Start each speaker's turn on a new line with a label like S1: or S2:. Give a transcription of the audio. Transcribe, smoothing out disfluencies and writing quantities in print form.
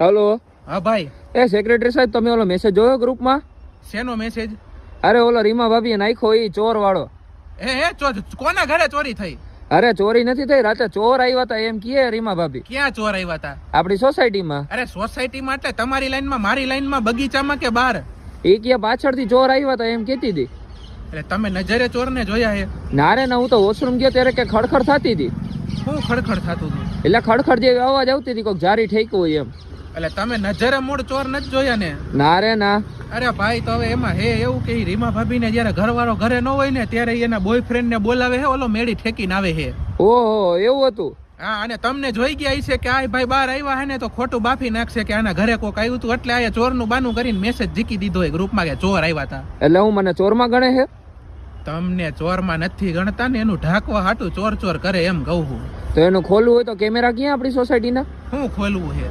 S1: Hello.
S2: હા ભાઈ.
S1: એ secretary સાહેબ, તમે ઓલો મેસેજ જોયો ગ્રુપમાં?
S2: શેનો મેસેજ?
S1: અરે ઓલો રીમા ભાભીએ નાખ્યો ઈ ચોર વાળો.
S2: કોના ઘરે ચોરી થઈ?
S1: અરે ચોરી નથી થઈ, રાતે ચોર આવ્યા હતા એમ કહે રીમા ભાભી.
S2: ક્યાં ચોર આવ્યા હતા?
S1: આપણી સોસાયટીમાં.
S2: અરે સોસાયટીમાં એટલે તમારી લાઈનમાં, મારી લાઈનમાં, બગીચામાં કે બહાર?
S1: એ કે પાછળથી ચોર આવ્યા હતા એમ કહેતી હતી.
S2: એટલે તમે નજરે ચોરને જોયા હે?
S1: ના રે ના, હું તો વોશરૂમ ગયો ત્યારે કે ખડખડ થતી હતી.
S2: શું ખડખડ થતું હતું?
S1: એટલે ખડખડ જેવી અવાજ આવતી હતી, કોઈક જારી ઠેકવું હોય એમ.
S2: એટલે તમે નજરે મૂળ ચોર નથી જોયા ને?
S1: ના રે ના.
S2: અરે ભાઈ, તો હવે એમાં હે એવું કે રીમા ભાભી ને જયારે ઘરવાળો ઘરે ન હોય ને ત્યારે એના બોયફ્રેન્ડ ને બોલાવે હે, ઓલો મેળી ઠેકીને આવે હે.
S1: ઓહો, એવું હતું?
S2: હા, અને તમને જોઈ ગયા છે કે આ ભાઈ બહાર આવ્યા હે ને તો ખોટું બાફી નાખશે કે આના ઘરે કોક આવ્યું હતું, એટલે આ ચોર નું બાનું કરીને મેસેજ જીકી દીધો હોય ગ્રુપમાં કે ચોર આવ્યા હતા.
S1: એટલે હું મને ચોરમાં ગણે હે?
S2: તમને ચોરમાં નથી ગણતા ને, એનું ઢાંકવા હાટું ચોર ચોર કરે એમ કહું છું.
S1: તો એનું ખોલવું હોય તો કેમેરા ક્યાં આપણી સોસાયટીના?
S2: શું ખોલવું છે?